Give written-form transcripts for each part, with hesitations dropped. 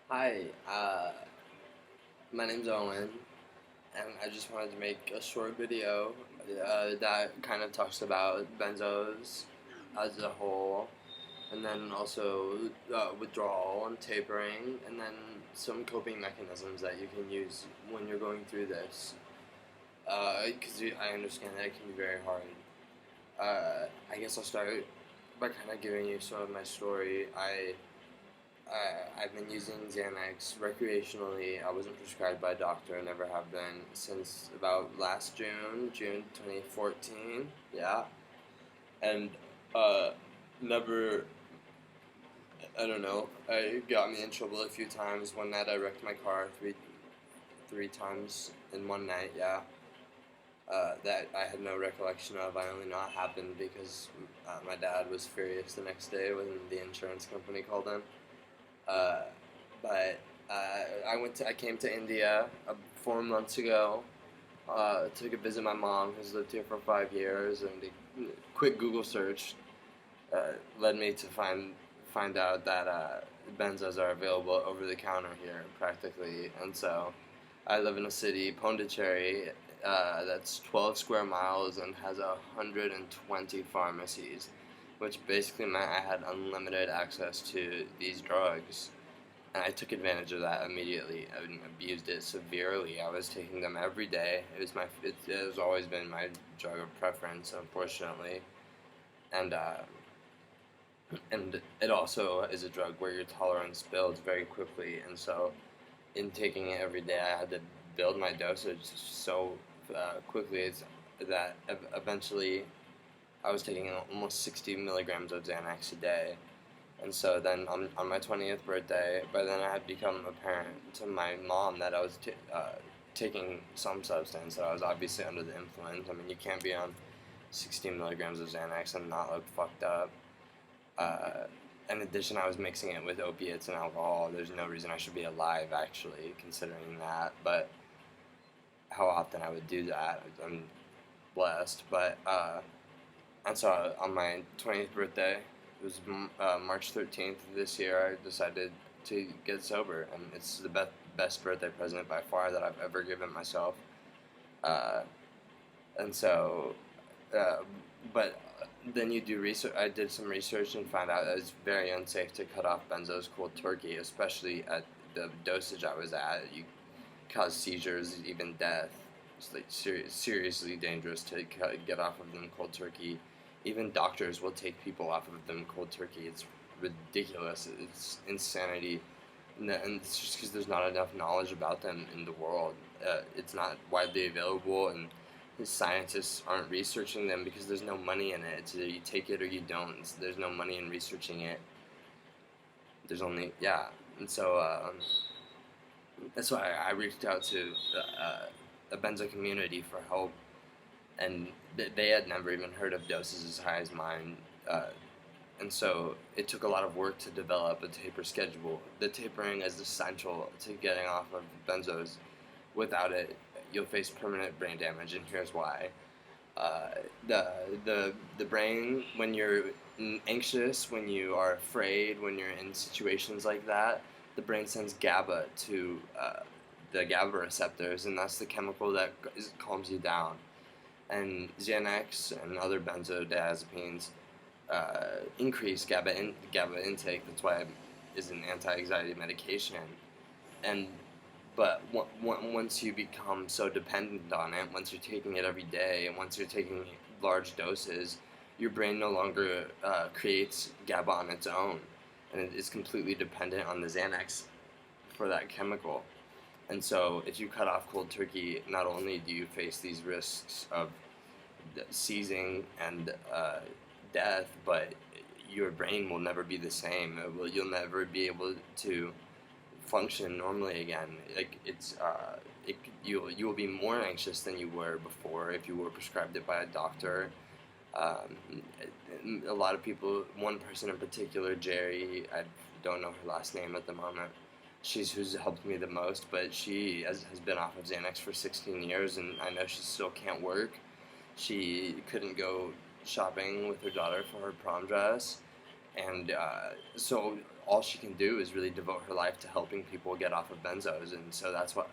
Hi, my name's Owen, and I just wanted to make a short video that kind of talks about benzos as a whole, and then also withdrawal and tapering, and then some coping mechanisms that you can use when you're going through this. Because I understand that it can be very hard. I guess I'll start by kind of giving you some of my story. I've been using Xanax recreationally. I wasn't prescribed by a doctor, never have been since about last June 2014. Yeah, and uh, never. I don't know. It got me in trouble a few times. One night I wrecked my car three times in one night. Yeah, that I had no recollection of. I only know it happened because my dad was furious the next day when the insurance company called him. Uh, but I came to India 4 months ago to visit my mom, who's lived here for 5 years, and a quick Google search led me to find out that benzos are available over the counter here practically, and so I live in a city, Pondicherry, that's 12 square miles and has 120 pharmacies, which basically meant I had unlimited access to these drugs. And I took advantage of that immediately. I abused it severely. I was taking them every day. It has always been my drug of preference, unfortunately. And and it also is a drug where your tolerance builds very quickly. And so, in taking it every day, I had to build my dosage so quickly that eventually I was taking almost 60 milligrams of Xanax a day. And so then on my 20th birthday, by then I had become apparent to my mom that I was taking some substance, that I was obviously under the influence. I mean, you can't be on 16 milligrams of Xanax and not look fucked up. Uh, in addition, I was mixing it with opiates and alcohol. There's no reason I should be alive, actually, considering that. But how often I would do that, I'm blessed. And so on my 20th birthday, it was March 13th of this year, I decided to get sober, and it's the best birthday present by far that I've ever given myself. Uh, and so, uh, but then you do research. I did some research and found out that it's very unsafe to cut off benzos cold turkey, especially at the dosage I was at. You cause seizures, even death. It's like seriously dangerous to get off of them cold turkey. Even doctors will take people off of them cold turkey. It's ridiculous. It's insanity. And it's just because there's not enough knowledge about them in the world. It's not widely available, and the scientists aren't researching them because there's no money in it. It's either you take it or you don't. So there's no money in researching it. There's only, yeah. And so that's why I reached out to the benzo community for help, and they had never even heard of doses as high as mine. And so it took a lot of work to develop a taper schedule. The tapering is essential to getting off of benzos. Without it, you'll face permanent brain damage, and here's why. Uh, the the brain, when you're anxious, when you are afraid, when you're in situations like that, the brain sends GABA to the GABA receptors, and that's the chemical that calms you down. And Xanax and other benzodiazepines increase GABA intake. That's why it is an anti-anxiety medication. And but once you become so dependent on it, once you're taking it every day, and once you're taking large doses, your brain no longer creates GABA on its own, and it is completely dependent on the Xanax for that chemical. And so, if you cut off cold turkey, not only do you face these risks of seizing and death, but your brain will never be the same. You'll never be able to function normally again. Like you will be more anxious than you were before if you were prescribed it by a doctor. A lot of people, one person in particular, Jerry, I don't know her last name at the moment. She's who's helped me the most, but she has been off of Xanax for 16 years, and I know she still can't work. She couldn't go shopping with her daughter for her prom dress, and so all she can do is really devote her life to helping people get off of benzos, and so that's what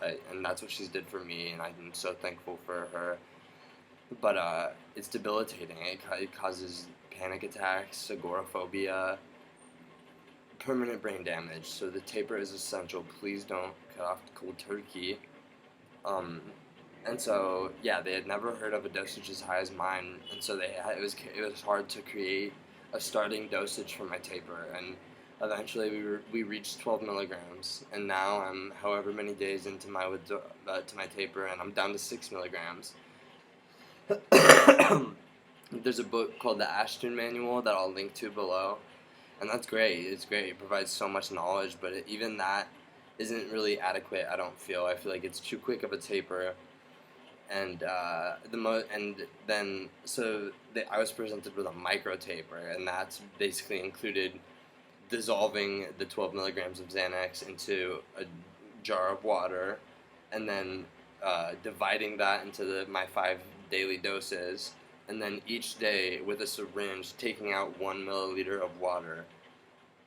she's did for me, and I'm so thankful for her. But it's debilitating. It causes panic attacks, agoraphobia, permanent brain damage. So the taper is essential. Please don't cut off cold turkey. Um, and so yeah, they had never heard of a dosage as high as mine, and so it was hard to create a starting dosage for my taper, and eventually we reached 12 milligrams, and now I'm however many days into to my taper, and I'm down to 6 milligrams. There's a book called the Ashton Manual that I'll link to below, and that's great. It's great. It provides so much knowledge, but even that isn't really adequate. I don't feel. I feel like it's too quick of a taper, and I was presented with a micro taper, and that's basically included dissolving the 12 milligrams of Xanax into a jar of water, and then dividing that into my 5 daily doses, and then each day with a syringe taking out 1 milliliter of water.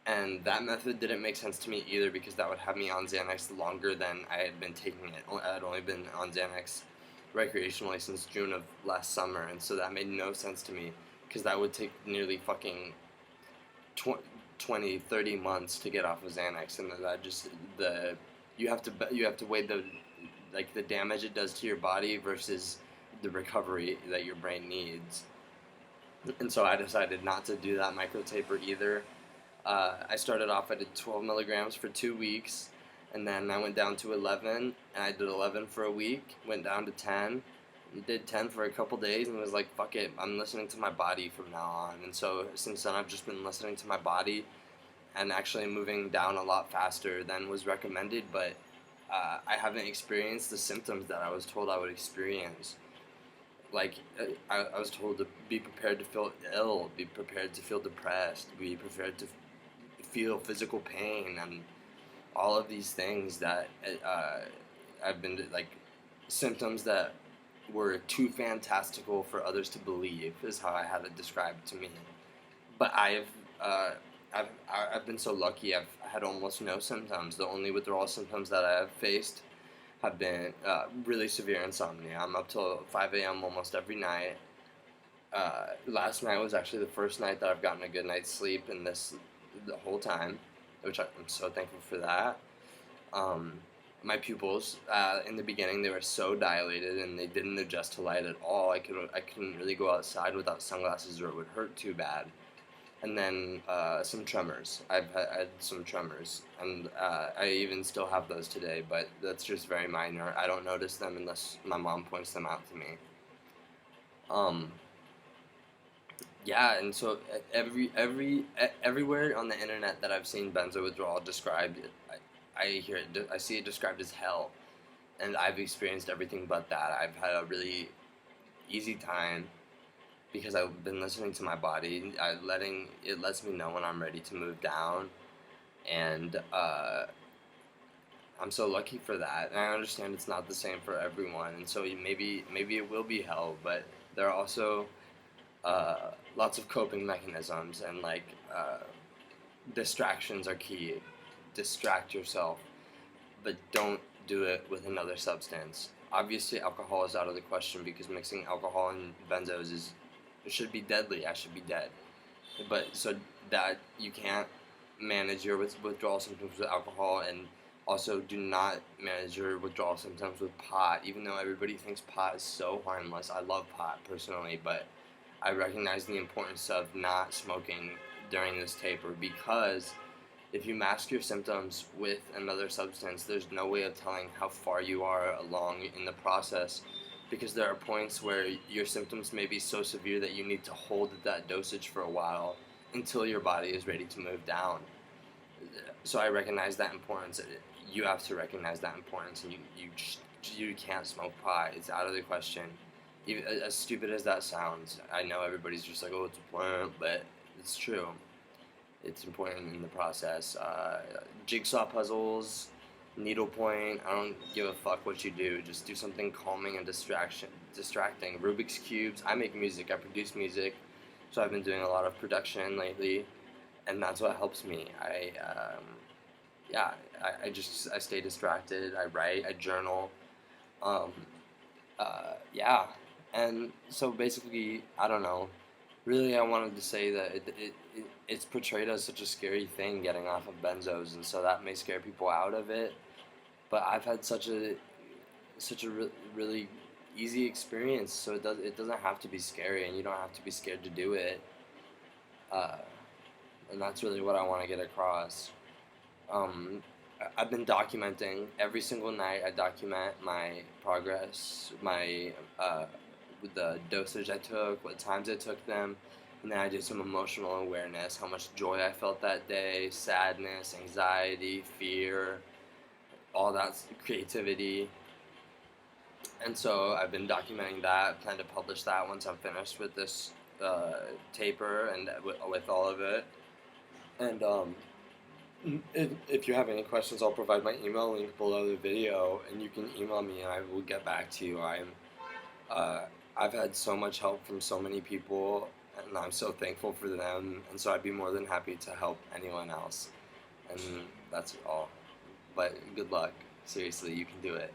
And that method didn't make sense to me either, because that would have me on Xanax longer than I had been taking it. I had only been on Xanax recreationally since June of last summer, and so that made no sense to me, because that would take nearly fucking 20, 30 months to get off of Xanax, and you have to weigh the damage it does to your body versus the recovery that your brain needs. And so I decided not to do that micro taper either. I started off, I did 12 milligrams for 2 weeks, and then I went down to 11, and I did 11 for a week, went down to 10, did 10 for a couple days, and was like, fuck it, I'm listening to my body from now on. And so since then I've just been listening to my body, and actually moving down a lot faster than was recommended, but I haven't experienced the symptoms that I was told I would experience. Like, I was told to be prepared to feel ill, be prepared to feel depressed, be prepared to feel physical pain, and all of these things that I've been, like, symptoms that were too fantastical for others to believe, is how I had it described to me. But I've been so lucky. I've had almost no symptoms. The only withdrawal symptoms that I have faced have been really severe insomnia. I'm up till 5 a.m. almost every night. Last night was actually the first night that I've gotten a good night's sleep in the whole time, which I'm so thankful for that. My pupils, in the beginning, they were so dilated and they didn't adjust to light at all. I couldn't really go outside without sunglasses, or it would hurt too bad. And then some tremors. I've had some tremors, and I even still have those today, but that's just very minor. I don't notice them unless my mom points them out to me. Yeah, and so everywhere on the internet that I've seen benzo withdrawal described, I see it described as hell, and I've experienced everything but that. I've had a really easy time, because I've been listening to my body. It lets me know when I'm ready to move down, and I'm so lucky for that. And I understand it's not the same for everyone, and so maybe it will be hell, but there are also lots of coping mechanisms, and distractions are key. Distract yourself, but don't do it with another substance. Obviously, alcohol is out of the question, because mixing alcohol and benzos should be deadly. I should be dead. But so that you can't manage your withdrawal symptoms with alcohol, and also do not manage your withdrawal symptoms with pot. Even though everybody thinks pot is so harmless, I love pot personally, but I recognize the importance of not smoking during this taper, because if you mask your symptoms with another substance, there's no way of telling how far you are along in the process, because there are points where your symptoms may be so severe that you need to hold that dosage for a while until your body is ready to move down. So I recognize that importance. You have to recognize that importance, and you can't smoke pot. It's out of the question. Even, as stupid as that sounds, I know everybody's just like, oh, it's a plant, but it's true. It's important in the process. Jigsaw puzzles, needlepoint, I don't give a fuck what you do. Just do something calming and distracting. Rubik's Cubes. I make music. I produce music. So I've been doing a lot of production lately. and that's what helps me. Yeah, I stay distracted. I write, I journal. Um, yeah, and so basically, I don't know. Really, I wanted to say that it's portrayed as such a scary thing getting off of benzos, and so that may scare people out of it. But I've had such a really easy experience, so it doesn't have to be scary, and you don't have to be scared to do it. Uh, and that's really what I want to get across. I've been documenting every single night. I document my progress, my the dosage I took, what times I took them, and then I do some emotional awareness, how much joy I felt that day, sadness, anxiety, fear, all that creativity. And so I've been documenting that. Plan to publish that once I'm finished with this taper and with all of it. And if you have any questions, I'll provide my email link below the video, and you can email me, and I will get back to you. Uh, I've had so much help from so many people, and I'm so thankful for them, and so I'd be more than happy to help anyone else. And that's all. But good luck. Seriously, you can do it.